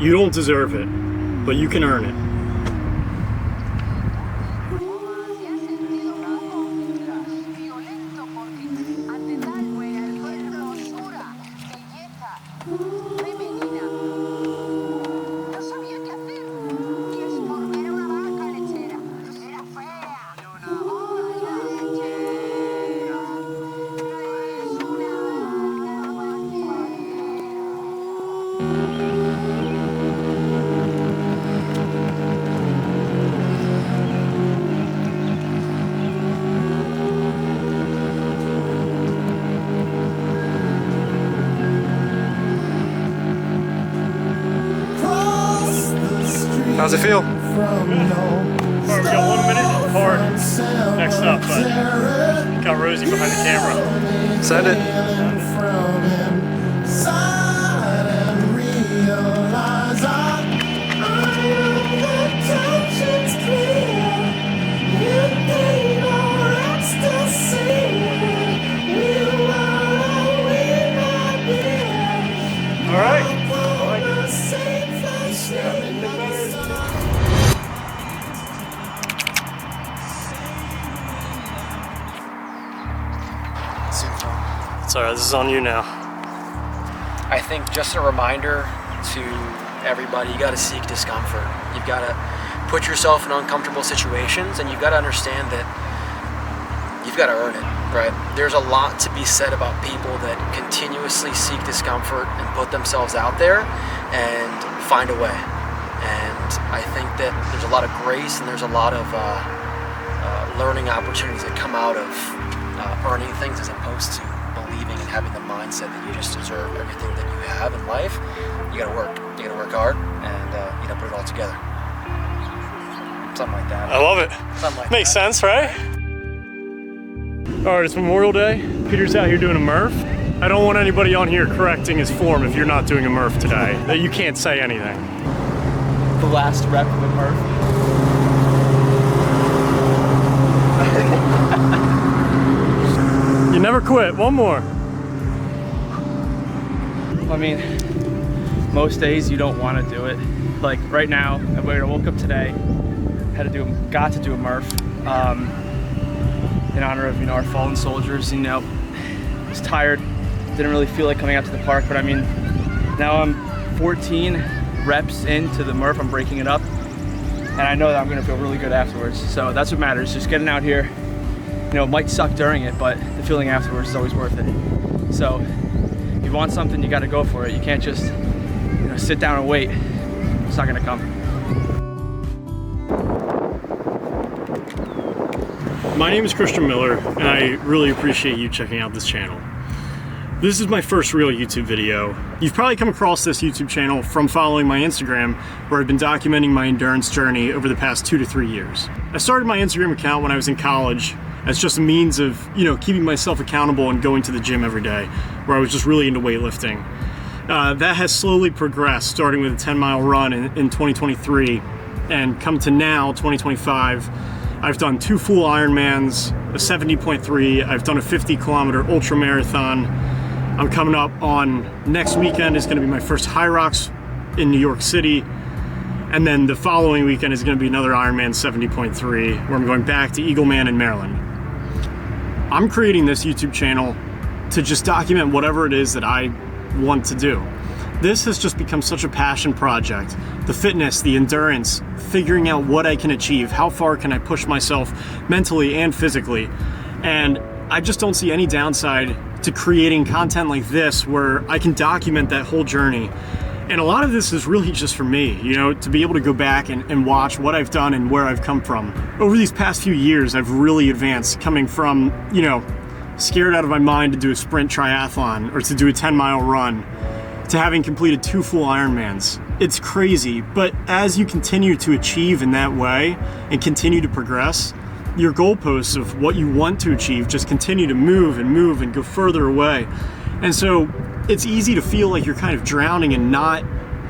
You don't deserve it, but you can earn it. How's it feel? Good. Alright, we got 1 minute in the park next up, but got Rosie behind the camera. Send it. Alright. It's alright, this is on you now. I think just a reminder to everybody, you gotta seek discomfort. You've gotta put yourself in uncomfortable situations, and you've gotta understand that you've gotta earn it, right? There's a lot to be said about people that continuously seek discomfort and put themselves out there and find a way. And I think that there's a lot of grace and there's a lot of learning opportunities that come out of earning things as opposed to believing and having the mindset that you just deserve everything that you have in life. You gotta work hard, and you gotta put it all together. Something like that. I love it. Something like Makes that. sense, right? Alright, it's Memorial Day. Peter's out here doing a Murph. I don't want anybody on here correcting his form if you're not doing a Murph today. That you can't say anything. The last rep of the Murph. You never quit. One more. I mean, most days you don't want to do it. Like right now, I woke up today, got to do a Murph in honor of our fallen soldiers. Was tired, didn't really feel like coming out to the park. But I mean, now I'm 14 reps into the Murph. I'm breaking it up, and I know that I'm gonna feel really good afterwards. So that's what matters. Just getting out here. It might suck during it, but the feeling afterwards is always worth it. So if you want something, you got to go for it. You can't just sit down and wait. It's not gonna come. My name is Christian Miller, and I really appreciate you checking out this channel. This is my first real YouTube video. You've probably come across this YouTube channel from following my Instagram, where I've been documenting my endurance journey over the past 2 to 3 years. I started my Instagram account when I was in college as just a means of, keeping myself accountable and going to the gym every day, where I was just really into weightlifting. That has slowly progressed, starting with a 10-mile run in 2023, and come to now, 2025. I've done 2 full Ironmans, a 70.3, I've done a 50-kilometer ultra marathon. I'm coming up on next weekend is gonna be my first High Rocks in New York City. And then the following weekend is gonna be another Ironman 70.3, where I'm going back to Eagleman in Maryland. I'm creating this YouTube channel to just document whatever it is that I want to do. This has just become such a passion project. The fitness, the endurance, figuring out what I can achieve, how far can I push myself mentally and physically. And I just don't see any downside to creating content like this where I can document that whole journey. And a lot of this is really just for me, to be able to go back and watch what I've done and where I've come from. Over these past few years, I've really advanced, coming from, scared out of my mind to do a sprint triathlon or to do a 10-mile run, to having completed 2 full Ironmans. It's crazy, but as you continue to achieve in that way and continue to progress, your goalposts of what you want to achieve just continue to move and go further away. And so it's easy to feel like you're kind of drowning and not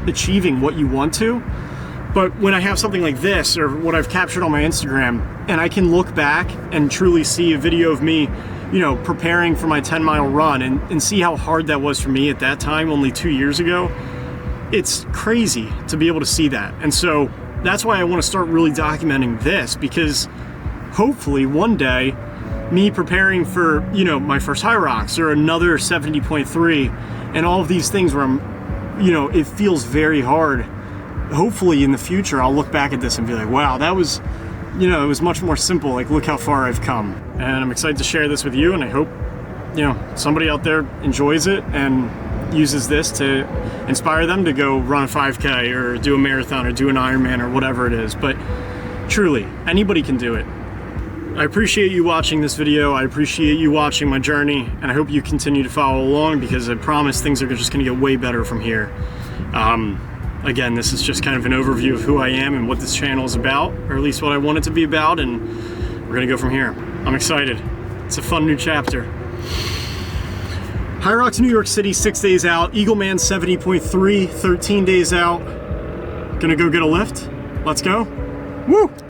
achieving what you want to. But when I have something like this, or what I've captured on my Instagram, and I can look back and truly see a video of me, preparing for my 10-mile run and see how hard that was for me at that time, only 2 years ago, it's crazy to be able to see that. And so that's why I want to start really documenting this, because hopefully one day, me preparing for, you know, my first high rocks or another 70.3 and all of these things where I'm, you know, it feels very hard. Hopefully in the future, I'll look back at this and be like, wow, that was, you know, it was much more simple. Like, look how far I've come. And I'm excited to share this with you, and I hope, you know, somebody out there enjoys it and uses this to inspire them to go run a 5K or do a marathon or do an Ironman or whatever it is. But truly, anybody can do it. I appreciate you watching this video. I appreciate you watching my journey, and I hope you continue to follow along, because I promise things are just gonna get way better from here. Again, this is just kind of an overview of who I am and what this channel is about, or at least what I want it to be about, and we're gonna go from here. I'm excited. It's a fun new chapter. High Rocks, New York City, 6 days out. Eagleman 70.3, 13 days out. Gonna go get a lift. Let's go. Woo!